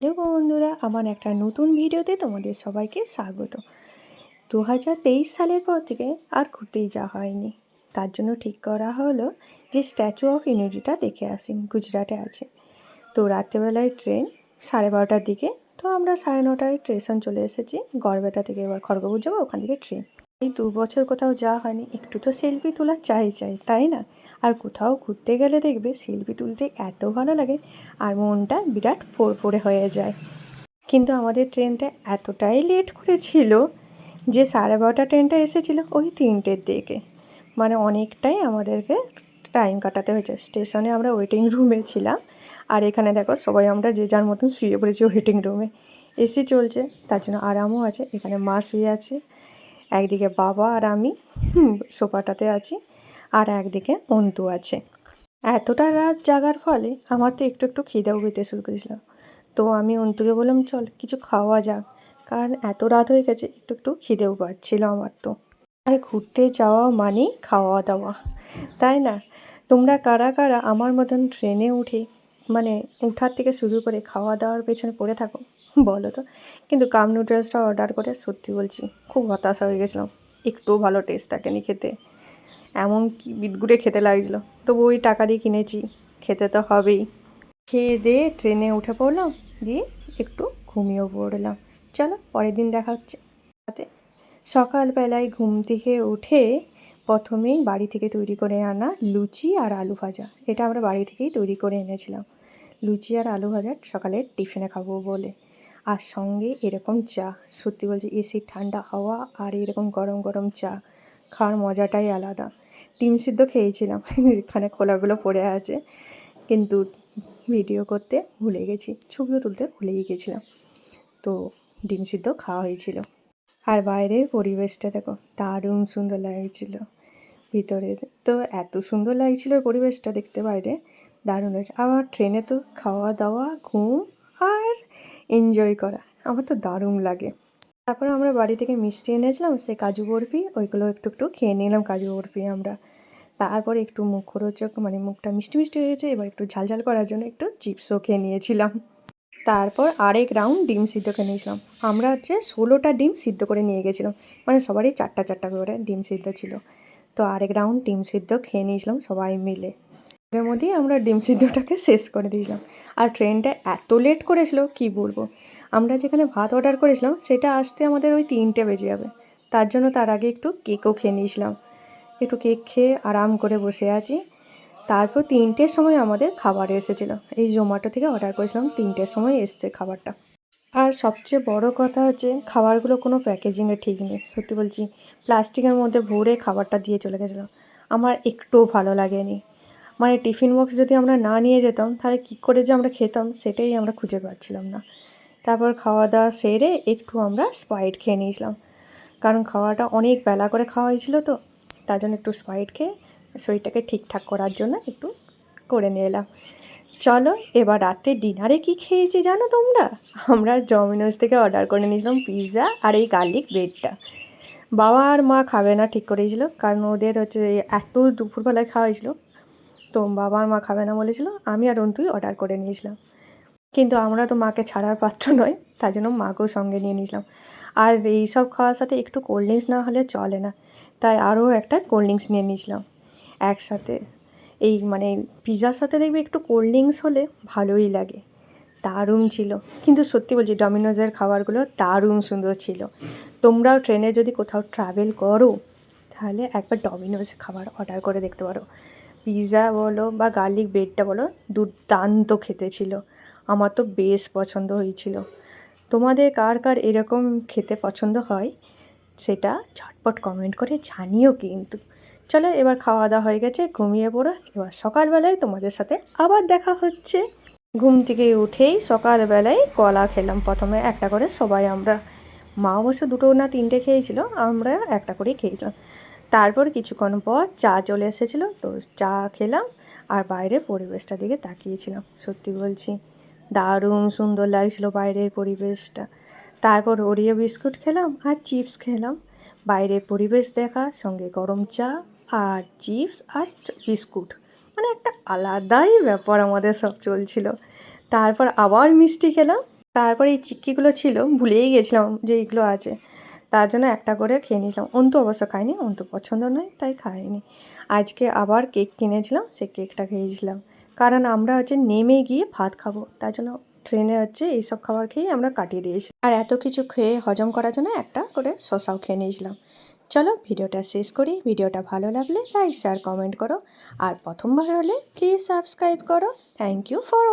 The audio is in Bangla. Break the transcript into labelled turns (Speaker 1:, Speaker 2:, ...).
Speaker 1: হ্যালো বন্ধুরা, আমার একটা নতুন ভিডিওতে তোমাদের সবাইকে স্বাগত। 2023 সালের পর থেকে আর ঘুরতেই যাওয়া হয়নি। তার জন্য ঠিক করা হলো যে স্ট্যাচু অফ ইউনিটিটা দেখে আসি, গুজরাটে আছে। তো রাত্রেবেলায় ট্রেন 12:30টার দিকে। তো আমরা 9:30টায় স্টেশন চলে এসেছি। গড়বেতা থেকে এবার খড়গপুর যাবো, ওখান থেকে ট্রেন। এই 2 বছর কোথাও যাওয়া হয়নি, একটু তো সেলফি তোলা চাই, তাই না? আর কোথাও ঘুরতে গেলে দেখবে সেলফি তুলতে এত ভালো লাগে আর মনটা বিরাট ফুরফুরে হয়ে যায়। কিন্তু আমাদের ট্রেনটা এতটাই লেট করেছিল যে 12:30 ট্রেনটা এসেছিলো ওই 3টের দিকে। মানে অনেকটাই আমাদেরকে টাইম কাটাতে হয়েছে। স্টেশনে আমরা ওয়েটিং রুমে ছিলাম, আর এখানে দেখো সবাই আমরা যে যার মতন শুয়ে পড়েছি ওয়েটিং রুমে। এসি চলছে, তার জন্য আরামও আছে। এখানে মা শুয়ে আছে, একদিকে বাবা আর আমি সোফাটাতে আছি, আর একদিকে অন্তু আছে। এতটা রাত জাগার ফলে আমার তো একটু একটু খিদেও পেতে শুরু করেছিল। তো আমি অন্তুকে বললাম চল কিছু খাওয়া যাক, কারণ এত রাত হয়ে গেছে, একটু একটু খিদেও পাচ্ছিল আমার। তো আর ঘুরতে যাওয়া মানেই খাওয়া দাওয়া, তাই না? তোমরা কারা কারা আমার মতন ট্রেনে উঠে মানে উঠার থেকে শুরু করে খাওয়া দাওয়ার পেছনে পড়ে থাকো বলো তো। কিন্তু কাপ নুডলসটা অর্ডার করে সত্যি বলছি খুব হতাশা হয়ে গেছিলাম, একটুও ভালো টেস্ট থাকেনি খেতে, এমন কি বিদগুড়ে খেতে লাগছিলো। তবু ওই টাকা দিয়ে কিনেছি, খেতে তো হবেই। খেয়ে দিয়ে ট্রেনে উঠে পড়লাম, দিয়ে একটু ঘুমিয়েও পড়লাম। চলো পরের দিন দেখা হচ্ছে। রাতে সকালবেলায় ঘুম থেকে উঠে প্রথমেই বাড়ি থেকে তৈরি করে আনা লুচি আর আলু ভাজা, এটা আমরা বাড়ি থেকেই তৈরি করে এনেছিলাম। লুচি আর আলু ভাজা সকালে টিফিনে খাবো বলে, আর সঙ্গে এরকম চা। সত্যি বলছি এসির ঠান্ডা হাওয়া আর এরকম গরম গরম চা খাওয়ার মজাটাই আলাদা। ডিম সিদ্ধ খেয়েছিলাম, এখানে খোলাগুলো পড়ে আছে, কিন্তু ভিডিও করতে ভুলে গেছি, ছবিও তুলতে ভুলেই গেছিলাম। তো ডিম সিদ্ধ খাওয়া হয়েছিল। আর বাইরের পরিবেশটা দেখো দারুণ সুন্দর লাগছিল। ভিতরের তো এত সুন্দর লাগছিল পরিবেশটা দেখতে, বাইরে দারুণ হয়েছে। আবার ট্রেনে তো খাওয়া দাওয়া, ঘুম আর এনজয় করা আমার তো দারুণ লাগে। তারপর আমরা বাড়ি থেকে মিষ্টি এনেছিলাম, সে কাজু বরফি, ওইগুলো একটু একটু খেয়ে নিলাম কাজু বরফি আমরা। তারপরে একটু মুখরোচক মানে মুখটা মিষ্টি মিষ্টি হয়ে গেছে, এবার একটু ঝালঝাল করার জন্য একটু চিপসও খেয়ে নিয়েছিলাম। তারপর আরেক রাউন্ড ডিম সিদ্ধ খেয়ে নিয়েছিলাম। আমরা 16টা ডিম সিদ্ধ করে নিয়ে গেছিলাম, মানে সবারই 4টা 4টা করে ডিম সিদ্ধ ছিল। তো আরেক রাউন্ড ডিম সিদ্ধ খেয়ে নিয়েছিলাম সবাই মিলে। এর মধ্যেই আমরা ডিম সিদ্ধটাকে শেষ করে দিয়েছিলাম। আর ট্রেনটা এত লেট করেছিল কি বলবো। আমরা যেখানে ভাত অর্ডার করেছিলাম সেটা আসতে আমাদের ওই 3টে বেজে যাবে। তার জন্য তার আগে একটু কেকও খেয়ে নিয়েছিলাম। একটু কেক খেয়ে আরাম করে বসে আছি। তারপর 3টের সময় আমাদের খাবার এসেছিলো, এই জোম্যাটো থেকে অর্ডার করেছিলাম, 3টের সময় এসছে খাবারটা। আর সবচেয়ে বড় কথা হচ্ছে খাবারগুলো কোনো প্যাকেজিংয়ে ঠিক নেই, সত্যি বলছি প্লাস্টিকের মধ্যে ভরে খাবারটা দিয়ে চলে গেছিলো। আমার একটুও ভালো লাগেনি। মানে টিফিন বক্স যদি আমরা না নিয়ে যেতাম তাহলে কী করে যে আমরা খেতাম সেটাই আমরা খুঁজে পাচ্ছিলাম না। তারপর খাওয়া দাওয়া সেরে একটু আমরা স্প্রাইট খেয়ে নিয়েছিলাম, কারণ খাওয়াটা অনেক বেলা করে খাওয়া হয়েছিল, তো তার জন্য একটু স্প্রাইট খেয়ে শরীরটাকে ঠিকঠাক করার জন্য একটু করে নিয়ে এলাম। চলো এবার রাতে ডিনারে কি খেয়েছি জানো তোমরা? আমরা ডমিনোজ থেকে অর্ডার করে নিয়েছিলাম পিৎজা আর এই গার্লিক ব্রেডটা। বাবা আর মা খাবে না ঠিক করেছিল, কারণ ওদের হচ্ছে এত দুপুরবেলায় খাওয়া হয়েছিলো, তো বাবা আর মা খাবে না বলেছিল। আমি আর অন্তুই অর্ডার করে নিয়েছিলাম, কিন্তু আমরা তো মাকে ছাড়ার পাত্র নয়, তার জন্য মাকেও সঙ্গে নিয়ে নিয়েছিলাম। আর এইসব খাওয়ার সাথে একটু কোল্ড ড্রিঙ্কস না হলে চলে না, তাই আরও একটা কোল্ড ড্রিঙ্কস নিয়ে নিয়েছিলাম একসাথে। এই মানে পিৎজার সাথে দেখবে একটু কোল্ড ড্রিঙ্কস হলে ভালোই লাগে, দারুণ ছিল। কিন্তু সত্যি বলছি ডমিনোজের খাবারগুলো দারুণ সুন্দর ছিল। তোমরাও ট্রেনে যদি কোথাও ট্রাভেল করো তাহলে একবার ডমিনোজ খাবার অর্ডার করে দেখতে পারো। পিৎজা বলো বা গার্লিক ব্রেডটা বলো, দুর্দান্ত খেতে ছিল, আমার তো বেশ পছন্দ হয়েছিল। তোমাদের কার কার এরকম খেতে পছন্দ হয় সেটা ঝটপট কমেন্ট করে জানিও কিন্তু। চলো এবার খাওয়া দাওয়া হয়ে গেছে, ঘুমিয়ে পড়ো। এবার সকালবেলায় তোমাদের সাথে আবার দেখা হচ্ছে। ঘুম থেকে উঠেই সকালবেলায় কলা খেলাম, প্রথমে একটা করে সবাই আমরা। মা অবশ্য 2 না 3টে খেয়েছিল, আমরা একটা করেই খেয়েছিলাম। তারপর কিছুক্ষণ পর চা চলে এসেছিলো, তো চা খেলাম আর বাইরের পরিবেশটা দিকে তাকিয়েছিলাম। সত্যি বলছি দারুণ সুন্দর লাগছিলো বাইরের পরিবেশটা। তারপর ওরিও বিস্কুট খেলাম আর চিপস খেলাম। বাইরের পরিবেশ দেখা সঙ্গে গরম চা আর চিপস আর বিস্কুট, মানে একটা আলাদাই ব্যাপার আমাদের সব চলছিল। তারপর আবার মিষ্টি খেলাম, তারপরে এই চিক্কিগুলো ছিল, ভুলেই গেছিলাম যে এইগুলো আছে, তার জন্য একটা করে খেয়ে নিয়েছিলাম। অন্তু অবশ্য খায়নি, অন্তু পছন্দ নয় তাই খায়নি। আজকে আবার কেক কিনেছিলাম, সেই কেকটা খেয়েছিলাম, কারণ আমরা হচ্ছে নেমে গিয়ে ভাত খাবো, তার জন্য ট্রেনে হচ্ছে এইসব খাবার খেয়েই আমরা কাটিয়ে দিয়েছি। আর এত কিছু খেয়ে হজম করার জন্য একটা করে শসাও খেয়ে নিয়েছিলাম। চলো ভিডিওটা শেষ করি। ভিডিওটা ভালো লাগলে লাইক শেয়ার কমেন্ট করো, আর প্রথমবার হলে প্লিজ সাবস্ক্রাইব করো। Thank you for